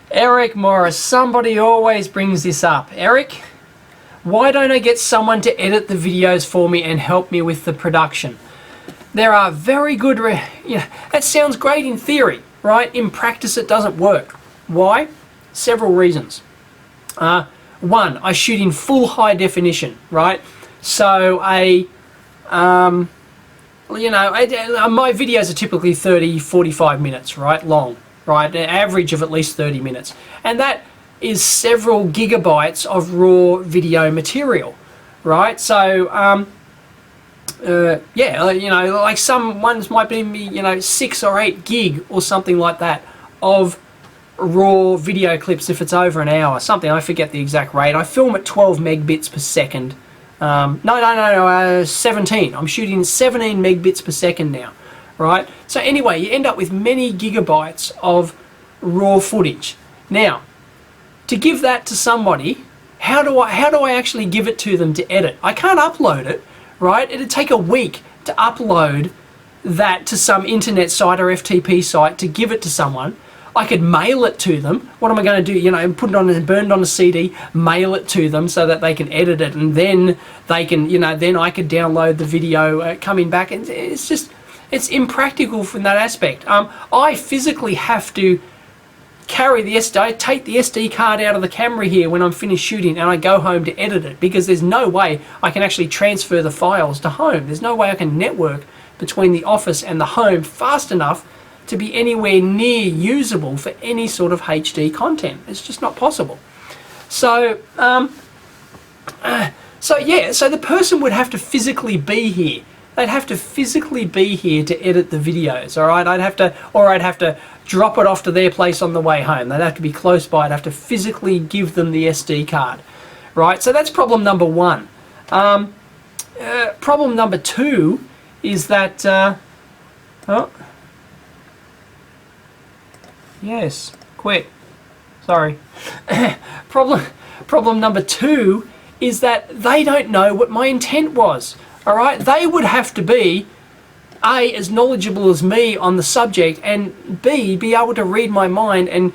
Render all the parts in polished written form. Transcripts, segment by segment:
Eric Morris, somebody always brings this up. Eric, why don't I get someone to edit the videos for me and help me with the production? There are very good, that sounds great in theory, right? In practice, it doesn't work. Why? Several reasons. One, I shoot in full high definition, right? So my videos are typically 30, 45 minutes, right? Long, right? An average of at least 30 minutes. And that is several gigabytes of raw video material, right? So, like some ones might be, 6 or 8 gig or something like that of raw video clips if it's over an hour, something. I forget the exact rate. I film at 12 megbits per second. 17. I'm shooting 17 megbits per second now, right? So anyway, you end up with many gigabytes of raw footage. Now, to give that to somebody, how do I actually give it to them to edit? I can't upload it, right? It'd take a week to upload that to some internet site or FTP site to give it to someone. I could mail it to them. What am I going to do? Put it on and burn it on a CD, mail it to them so that they can edit it, and then they can, then I could download the video coming back. And it's impractical from that aspect. I physically have to carry the SD. I take the SD card out of the camera here when I'm finished shooting, and I go home to edit it, because there's no way I can actually transfer the files to home. There's no way I can network between the office and the home fast enough to be anywhere near usable for any sort of HD content. It's just not possible. So, so the person would have to physically be here. They'd have to physically be here to edit the videos, all right? I'd have to drop it off to their place on the way home. They'd have to be close by. I'd have to physically give them the SD card, right? So that's problem number one. Problem number two is that, yes, quit. Sorry. Problem number two is that they don't know what my intent was. All right? They would have to be, A, as knowledgeable as me on the subject, and B, be able to read my mind and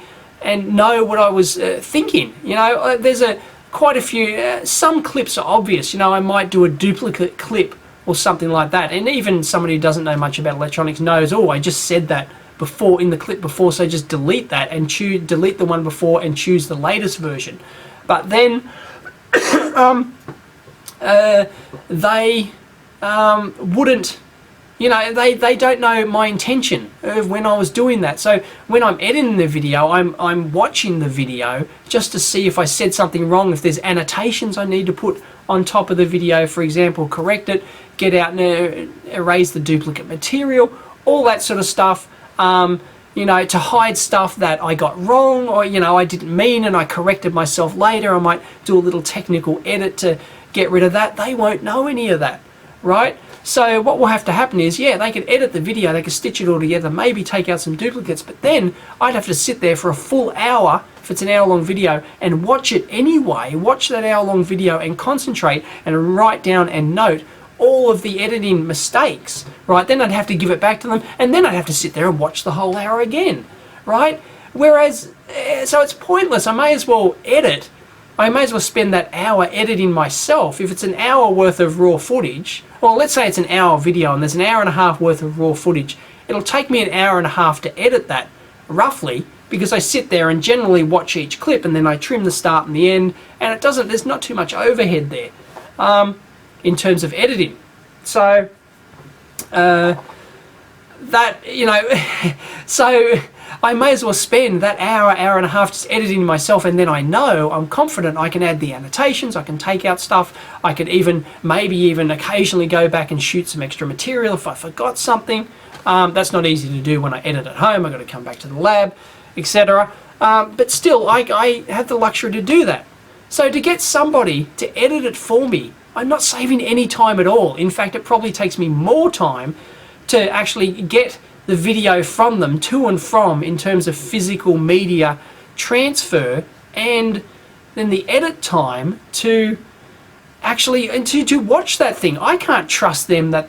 know what I was thinking. There's quite a few, some clips are obvious. I might do a duplicate clip or something like that. And even somebody who doesn't know much about electronics knows, oh, I just said that before in the clip before, so just delete that and delete the one before and choose the latest version. But then they wouldn't, they don't know my intention of when I was doing that. So when I'm editing the video, I'm watching the video just to see if I said something wrong, if there's annotations I need to put on top of the video, for example, correct it, get out and erase the duplicate material, all that sort of stuff. To hide stuff that I got wrong, or I didn't mean and I corrected myself later. I might do a little technical edit to get rid of that. They won't know any of that, right? So what will have to happen is, they could edit the video, they could stitch it all together, maybe take out some duplicates, but then I'd have to sit there for a full hour, if it's an hour-long video, and watch it anyway, watch that hour-long video and concentrate and write down and note all of the editing mistakes, right? Then I'd have to give it back to them, and then I'd have to sit there and watch the whole hour again, right? Whereas, so it's pointless. I may as well edit. I may as well spend that hour editing myself. If it's an hour worth of raw footage, or let's say it's an hour video and there's an hour and a half worth of raw footage, it'll take me an hour and a half to edit that, roughly, because I sit there and generally watch each clip, and then I trim the start and the end, and there's not too much overhead there. In terms of editing. So so I may as well spend that hour and a half just editing myself, and then I'm confident I can add the annotations, I can take out stuff, I could maybe even occasionally go back and shoot some extra material if I forgot something. That's not easy to do when I edit at home. I've got to come back to the lab, etc. But still, I have the luxury to do that. So to get somebody to edit it for me, I'm not saving any time at all. In fact, it probably takes me more time to actually get the video from them to and from in terms of physical media transfer, and then the edit time to actually to watch that thing. I can't trust them that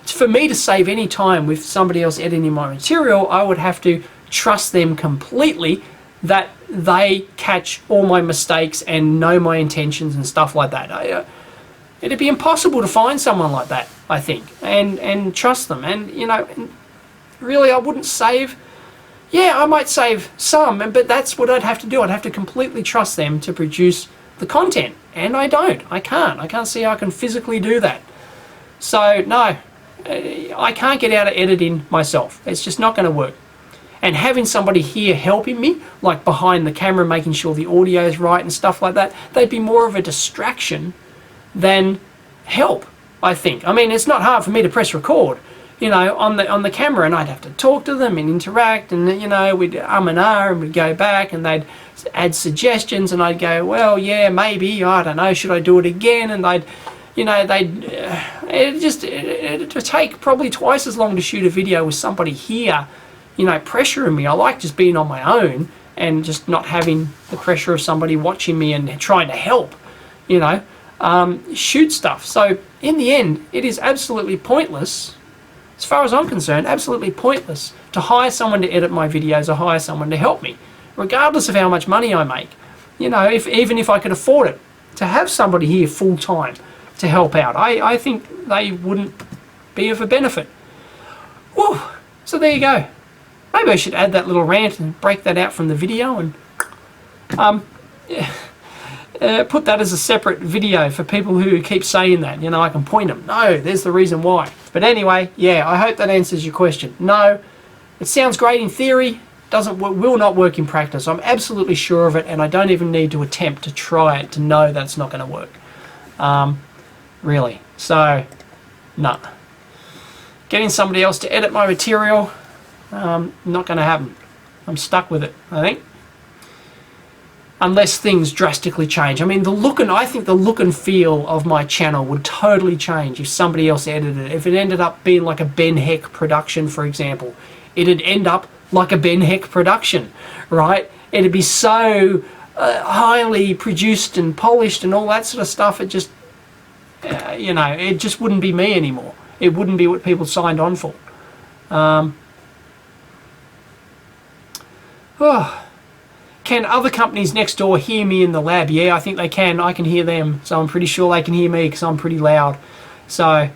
for me to save any time with somebody else editing my material, I would have to trust them completely that they catch all my mistakes and know my intentions and stuff like that. It'd be impossible to find someone like that, I think, and trust them. And you know, really, I wouldn't save. Yeah, I might save some, but that's what I'd have to do. I'd have to completely trust them to produce the content, and I don't. I can't see how I can physically do that. So no, I can't get out of editing myself. It's just not going to work. And having somebody here helping me, like behind the camera, making sure the audio is right and stuff like that, they'd be more of a distraction than help, I think. I mean, it's not hard for me to press record, you know, on the camera, and I'd have to talk to them and interact, and you know, we'd and and we'd go back, and they'd add suggestions, and I'd go, well, yeah, maybe, I don't know, should I do it again? And they'd, you know, it'd take probably twice as long to shoot a video with somebody here, you know, pressuring me. I like just being on my own and just not having the pressure of somebody watching me and trying to help, you know, shoot stuff. So in the end, it is absolutely pointless, as far as I'm concerned, absolutely pointless to hire someone to edit my videos or hire someone to help me, regardless of how much money I make. You know, even if I could afford it, to have somebody here full time to help out, I think they wouldn't be of a benefit. Whew. So there you go. Maybe I should add that little rant and break that out from the video and put that as a separate video for people who keep saying that. You know, I can point them. No, there's the reason why. But anyway, yeah, I hope that answers your question. No, it sounds great in theory, will not work in practice. I'm absolutely sure of it, and I don't even need to attempt to try it to know that it's not going to work. Really. So, no. Getting somebody else to edit my material, not going to happen. I'm stuck with it, I think. Unless things drastically change. I mean, I think the look and feel of my channel would totally change if somebody else edited it. If it ended up being like a Ben Heck production, for example, it'd end up like a Ben Heck production, right? It'd be so highly produced and polished and all that sort of stuff. It just, you know, it just wouldn't be me anymore. It wouldn't be what people signed on for. Can other companies next door hear me in the lab? Yeah, I think they can. I can hear them, so I'm pretty sure they can hear me because I'm pretty loud. So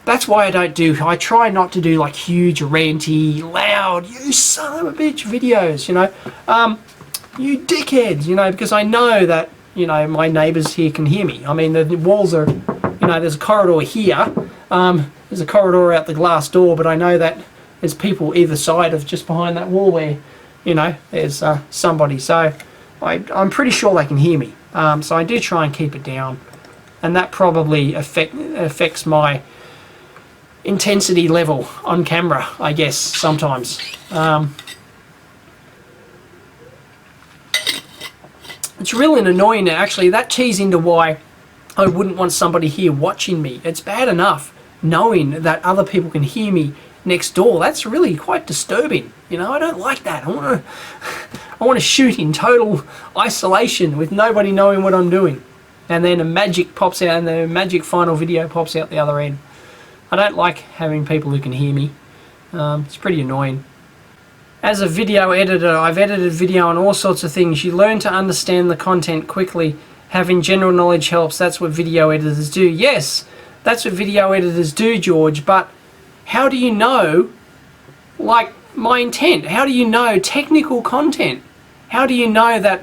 that's why I try not to do like huge, ranty, loud, you son of a bitch videos, you know. You dickheads, you know, because I know that, you know, my neighbours here can hear me. I mean, the walls are, you know, there's a corridor here. There's a corridor out the glass door, but I know that there's people either side of just behind that wall where, you know, there's somebody. So I'm pretty sure they can hear me. So I do try and keep it down. And that probably affects my intensity level on camera, I guess, sometimes. It's really annoying, actually. That tees into why I wouldn't want somebody here watching me. It's bad enough knowing that other people can hear me next door. That's really quite disturbing. You know, I don't like that. I want to shoot in total isolation with nobody knowing what I'm doing. And then a magic pops out, and the magic final video pops out the other end. I don't like having people who can hear me. It's pretty annoying. As a video editor, I've edited video on all sorts of things. You learn to understand the content quickly. Having general knowledge helps. That's what video editors do. Yes, that's what video editors do, George, but how do you know, like, my intent? How do you know technical content? How do you know that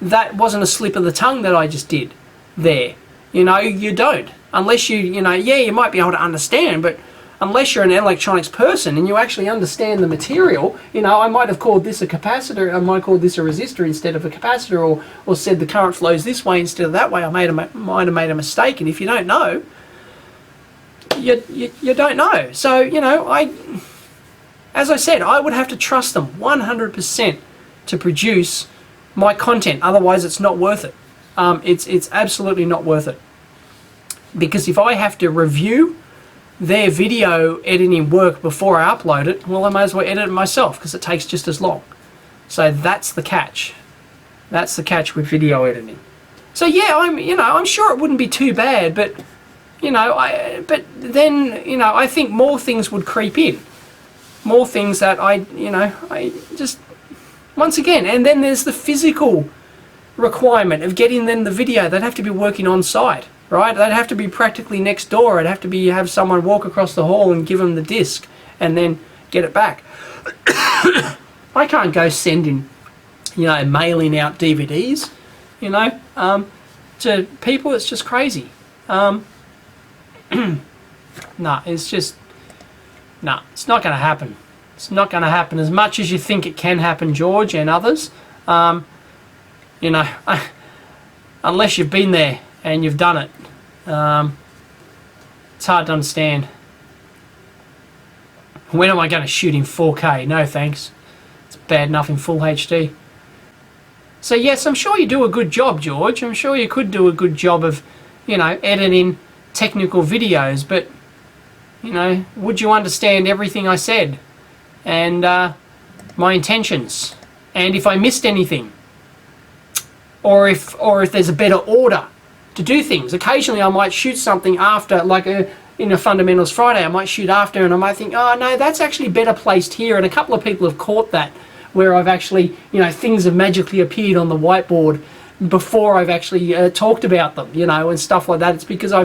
that wasn't a slip of the tongue that I just did there? You know, you don't. Unless you know, yeah, you might be able to understand, but unless you're an electronics person and you actually understand the material, you know, I might have called this a capacitor, I might have called this a resistor instead of a capacitor, or said the current flows this way instead of that way. I might have made a mistake, and if you don't know, you don't know. So, you know, as I said, I would have to trust them 100% to produce my content. Otherwise, it's not worth it. It's absolutely not worth it. Because if I have to review their video editing work before I upload it, well, I might as well edit it myself because it takes just as long. So that's the catch. That's the catch with video editing. So yeah, I'm sure it wouldn't be too bad, but but then, I think more things would creep in. More things that I Once again, and then there's the physical requirement of getting them the video. They'd have to be working on site, right? They'd have to be practically next door. It'd have to be have someone walk across the hall and give them the disc and then get it back. I can't go sending, mailing out DVDs, to people. It's just crazy. No, it's not going to happen. It's not going to happen as much as you think it can happen, George and others. Unless you've been there and you've done it, it's hard to understand. When am I going to shoot in 4K? No thanks. It's bad enough in full HD. So yes, I'm sure you do a good job, George. I'm sure you could do a good job of, editing technical videos, but, would you understand everything I said? And my intentions? And if I missed anything? Or if there's a better order to do things. Occasionally I might shoot something after, like in a Fundamentals Friday, I might shoot after and I might think, oh no, that's actually better placed here. And a couple of people have caught that, where I've actually, things have magically appeared on the whiteboard before I've actually talked about them, and stuff like that. It's because I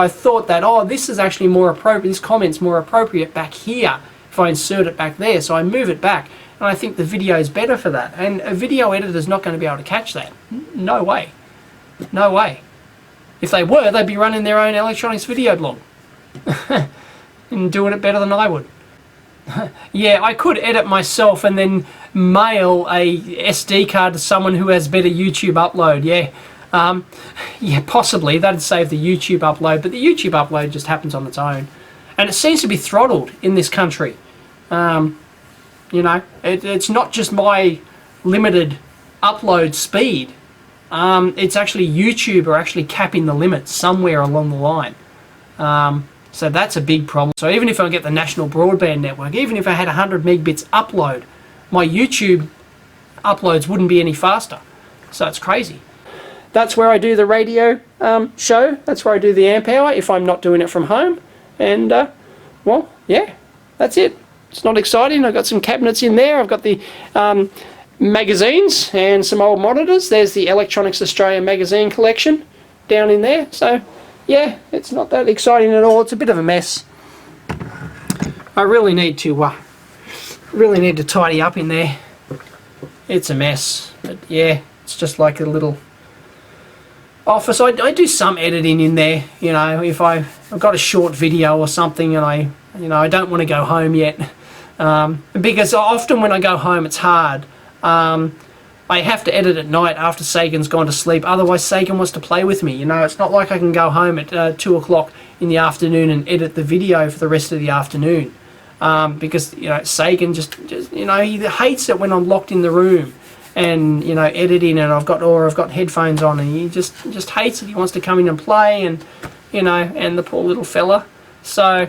thought that, oh, this is actually more appropriate, this comment's more appropriate back here if I insert it back there. So I move it back. And I think the video is better for that. And a video editor's not going to be able to catch that. No way. No way. If they were, they'd be running their own electronics video blog. And doing it better than I would. Yeah, I could edit myself and then mail a SD card to someone who has better YouTube upload. Yeah. Yeah, possibly. That'd save the YouTube upload. But the YouTube upload just happens on its own. And it seems to be throttled in this country. It's not just my limited upload speed. It's actually YouTube are actually capping the limits somewhere along the line. So that's a big problem. So even if I get the national broadband network, even if I had 100 megabits upload, my YouTube uploads wouldn't be any faster. So it's crazy. That's where I do the radio show. That's where I do the amp hour if I'm not doing it from home. And, well, yeah, that's it. It's not exciting. I've got some cabinets in there. I've got the magazines and some old monitors. There's the Electronics Australia magazine collection down in there. So, yeah, it's not that exciting at all. It's a bit of a mess. I really need to tidy up in there. It's a mess. But, yeah, it's just like a little office. I do some editing in there, if I've got a short video or something and I don't want to go home yet. Because often when I go home it's hard. I have to edit at night after Sagan's gone to sleep, otherwise Sagan wants to play with me. It's not like I can go home at 2 o'clock in the afternoon and edit the video for the rest of the afternoon. Because, Sagan just he hates it when I'm locked in the room and, editing and I've got headphones on, and he just hates it. He wants to come in and play, and, and the poor little fella. So,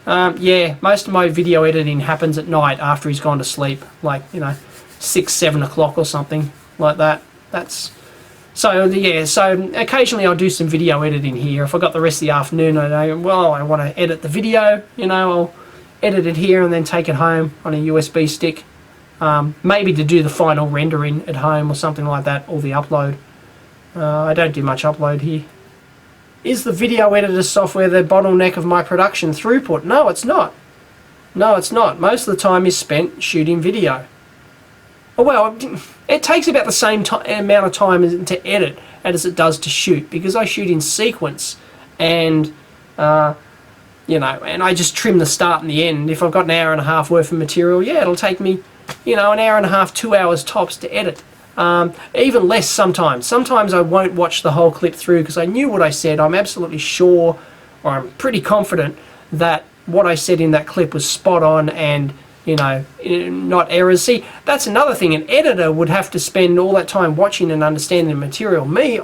yeah, most of my video editing happens at night after he's gone to sleep, like, 6, 7 o'clock or something like that. So occasionally I'll do some video editing here. If I got the rest of the afternoon, I want to edit the video, I'll edit it here and then take it home on a USB stick. Maybe to do the final rendering at home or something like that, or the upload. I don't do much upload here. Is the video editor software the bottleneck of my production throughput? No, it's not. No, it's not. Most of the time is spent shooting video. Oh, well, it takes about the same amount of time to edit as it does to shoot, because I shoot in sequence and, and I just trim the start and the end. If I've got an hour and a half worth of material, yeah, it'll take me, an hour and a half, 2 hours tops to edit. Even less sometimes. Sometimes I won't watch the whole clip through because I knew what I said. I'm absolutely sure, or I'm pretty confident that what I said in that clip was spot on and, not errors. See, that's another thing. An editor would have to spend all that time watching and understanding the material. Me,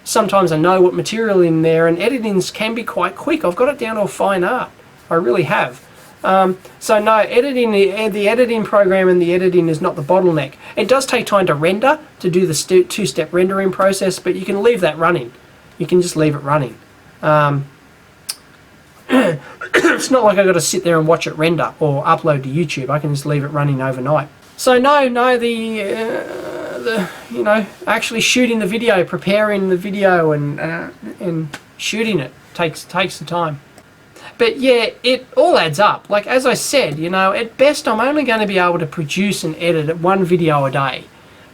sometimes I know what material in there, and editings can be quite quick. I've got it down to a fine art. I really have. So no, editing, the editing program and the editing is not the bottleneck. It does take time to render, to do the two-step rendering process, but you can leave that running. You can just leave it running. It's not like I've got to sit there and watch it render or upload to YouTube. I can just leave it running overnight. So no, the you know, actually shooting the video, preparing the video, and shooting it takes the time. But yeah, it all adds up. Like, as I said, you know, at best I'm only going to be able to produce and edit one video a day.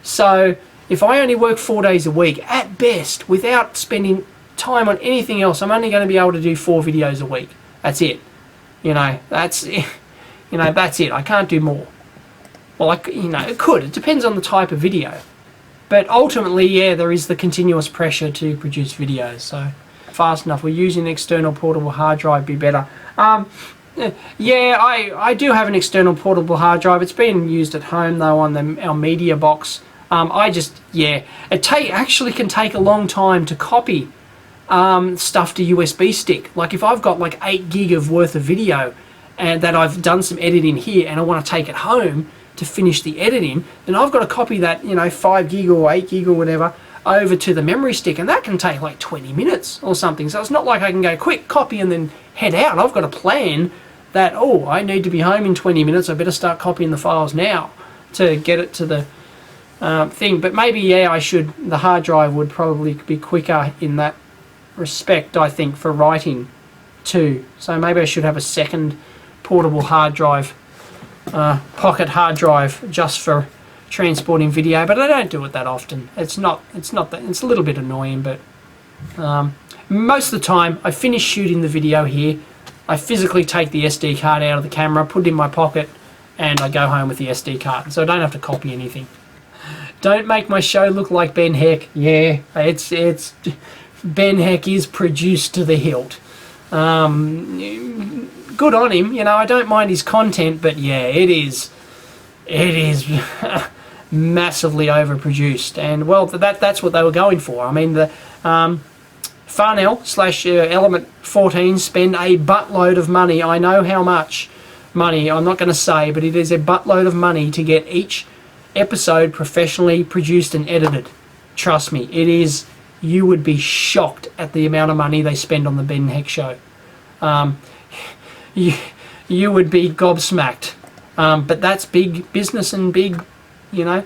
So if I only work 4 days a week, at best, without spending time on anything else, I'm only going to be able to do 4 videos a week. That's it. You know, that's it. I can't do more. Well, you know, it could. It depends on the type of video. But ultimately, yeah, there is the continuous pressure to produce videos. So fast enough. We're using an external portable hard drive, be better. Yeah, I do have an external portable hard drive. It's being used at home though on our media box. It actually can take a long time to copy stuff to USB stick. Like if I've got like 8 gig of worth of video and that I've done some editing here and I want to take it home to finish the editing, then I've got to copy that, you know, 5 gig or 8 gig or whatever over to the memory stick, and that can take like 20 minutes or something. So it's not like I can go quick copy and then head out. I've got to plan that, oh, I need to be home in 20 minutes, I better start copying the files now to get it to the thing. But maybe, yeah, the hard drive would probably be quicker in that respect, I think, for writing too. So maybe I should have a second portable hard drive, pocket hard drive, just for transporting video, but I don't do it that often. It's not that, it's a little bit annoying, but most of the time I finish shooting the video here, I physically take the SD card out of the camera, put it in my pocket, and I go home with the SD card, so I don't have to copy anything. Don't make my show look like Ben Heck. Yeah, it's Ben Heck is produced to the hilt. Good on him, you know, I don't mind his content, but yeah, it is massively overproduced, and well, that's what they were going for. I mean, the Farnell / Element 14 spend a buttload of money. I know how much money, I'm not going to say, but it is a buttload of money to get each episode professionally produced and edited. Trust me, it is. You would be shocked at the amount of money they spend on the Ben Heck show. You would be gobsmacked. But that's big business and big, you know,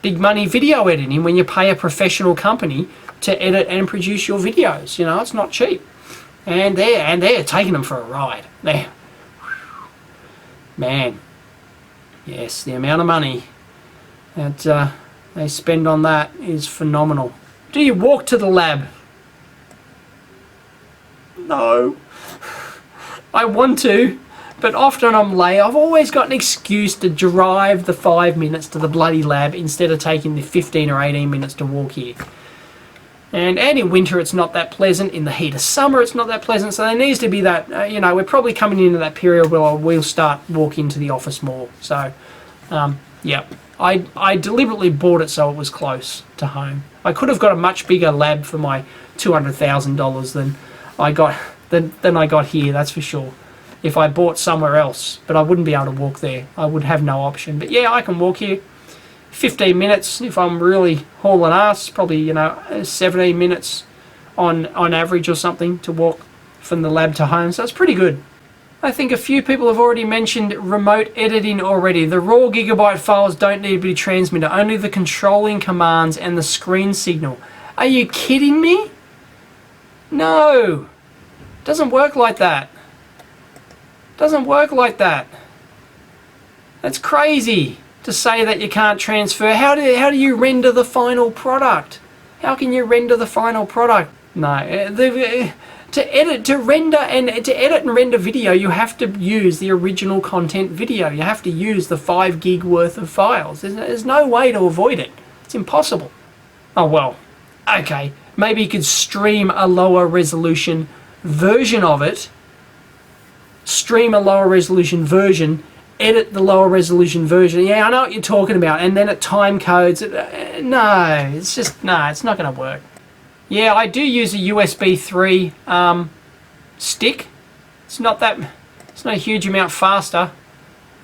big money video editing when you pay a professional company to edit and produce your videos. You know, it's not cheap. And they're taking them for a ride. Man, yes, the amount of money that they spend on that is phenomenal. Do you walk to the lab? No. I want to, but often I'm late. I've always got an excuse to drive the 5 minutes to the bloody lab instead of taking the 15 or 18 minutes to walk here. And in winter it's not that pleasant. In the heat of summer it's not that pleasant. So there needs to be that, you know, we're probably coming into that period where we'll start walking to the office more. So, yeah, I deliberately bought it so it was close to home. I could have got a much bigger lab for my $200,000 than I got here, that's for sure. If I bought somewhere else, but I wouldn't be able to walk there. I would have no option. But yeah, I can walk here. 15 minutes if I'm really hauling ass. Probably, you know, 17 minutes on average or something to walk from the lab to home. So it's pretty good. I think a few people have already mentioned remote editing already. The raw gigabyte files don't need to be transmitted. Only the controlling commands and the screen signal. Are you kidding me? No. Doesn't work like that. Doesn't work like that. That's crazy to say that you can't transfer. How do you render the final product? How can you render the final product? No. To edit and render video, you have to use the original content video. You have to use the 5 gig worth of files. There's no way to avoid it. It's impossible. Oh well. Okay. Maybe you could stream a lower resolution version of it. Stream a lower resolution version, edit the lower resolution version. Yeah, I know what you're talking about. And then it time codes. No, it's not going to work. Yeah, I do use a USB 3 stick. It's not a huge amount faster.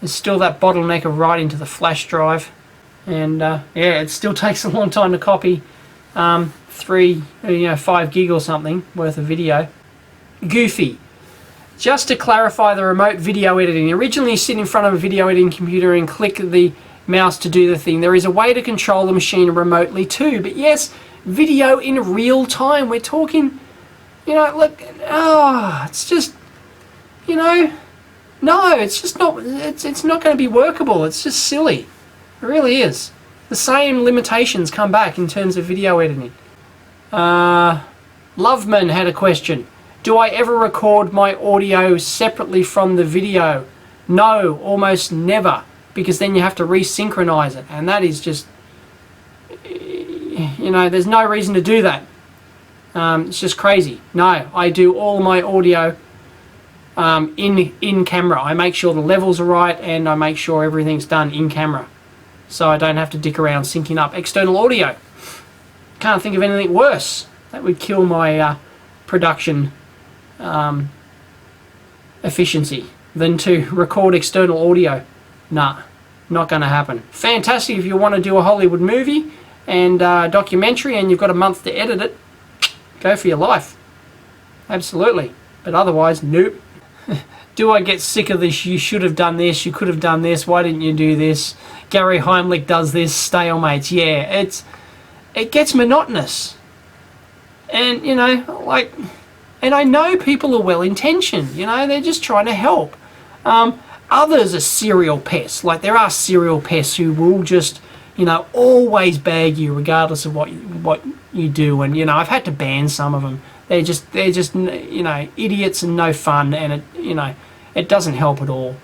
There's still that bottleneck of writing to the flash drive. And yeah, it still takes a long time to copy 5 gig or something worth of video. Goofy. Just to clarify the remote video editing, originally you sit in front of a video editing computer and click the mouse to do the thing. There is a way to control the machine remotely too, but yes, video in real time. We're talking, you know, look, it's just, you know, no, it's just not, it's not going to be workable. It's just silly. It really is. The same limitations come back in terms of video editing. Loveman had a question. Do I ever record my audio separately from the video? No, almost never, because then you have to resynchronize it, and that is just, you know, there's no reason to do that. It's just crazy. No, I do all my audio in camera. I make sure the levels are right, and I make sure everything's done in camera, so I don't have to dick around syncing up external audio. Can't think of anything worse. That would kill my production efficiency than to record external audio. Nah, not going to happen. Fantastic if you want to do a Hollywood movie and documentary and you've got a month to edit it, go for your life. Absolutely. But otherwise, nope. Do I get sick of this? You should have done this. You could have done this. Why didn't you do this? Gary Heimlich does this. Stalemates. Yeah, it gets monotonous. And, you know, like, and I know people are well-intentioned. You know, they're just trying to help. Others are serial pests. Like, there are serial pests who will just, you know, always bag you regardless of what you do. And, you know, I've had to ban some of them. They're just, you know, idiots and no fun, and it, you know, it doesn't help at all.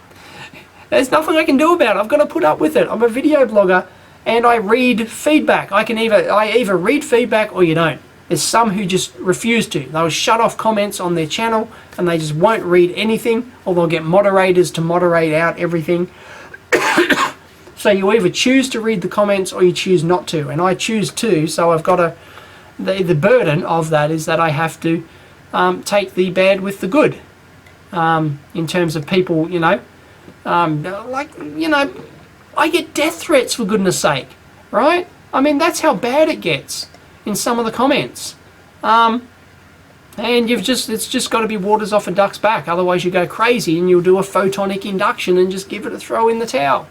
There's nothing I can do about it. I've got to put up with it. I'm a video blogger, and I read feedback. I either read feedback or you don't. There's some who just refuse to. They'll shut off comments on their channel, and they just won't read anything, or they'll get moderators to moderate out everything. So you either choose to read the comments or you choose not to, and I choose to, so I've got to, the burden of that is that I have to take the bad with the good, in terms of people, you know, like, you know, I get death threats, for goodness sake, right? I mean, that's how bad it gets in some of the comments. And it's just got to be waters off a duck's back, otherwise you go crazy and you'll do a photonic induction and just give it a throw in the towel.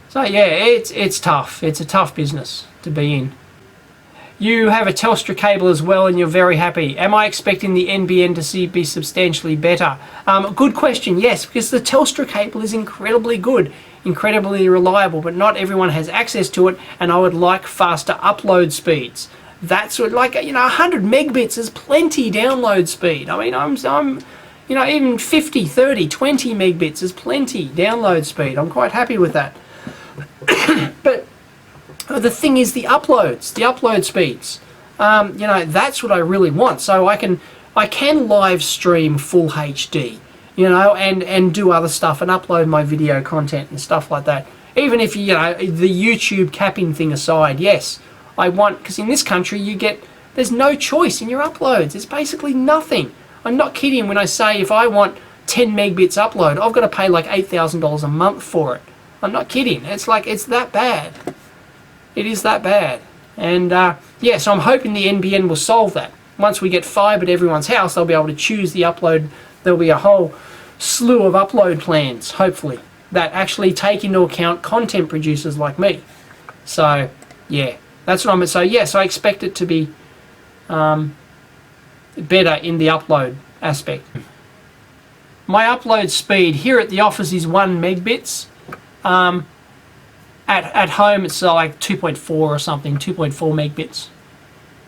So yeah, it's tough. It's a tough business to be in. You have a Telstra cable as well and you're very happy. Am I expecting the NBN to be substantially better? Good question, yes, because the Telstra cable is incredibly good, incredibly reliable, but not everyone has access to it, and I would like faster upload speeds. That's what, like, you know, 100 megabits is plenty download speed. I mean, I'm you know, even 50, 30, 20 megabits is plenty download speed. I'm quite happy with that. But the thing is the upload speeds. You know, that's what I really want. So I can live stream full HD, you know, and do other stuff and upload my video content and stuff like that. Even if, you know, the YouTube capping thing aside, yes, I want, because in this country there's no choice in your uploads. It's basically nothing. I'm not kidding when I say if I want 10 megabits upload, I've got to pay like $8,000 a month for it. I'm not kidding. It's like, it's that bad. It is that bad. And yeah, so I'm hoping the NBN will solve that. Once we get fibre to everyone's house, they'll be able to choose the upload. There'll be a whole slew of upload plans, hopefully, that actually take into account content producers like me. So yeah, that's what I'm. So yes, I expect it to be better in the upload aspect. My upload speed here at the office is 1 megabits. At home it's like 2.4 or something, 2.4 megabits.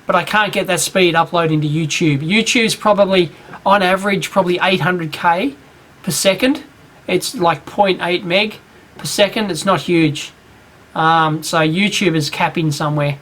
But I can't get that speed uploading to YouTube. YouTube's probably, on average, probably 800k per second. It's like 0.8 meg per second. It's not huge. So YouTube is capping somewhere.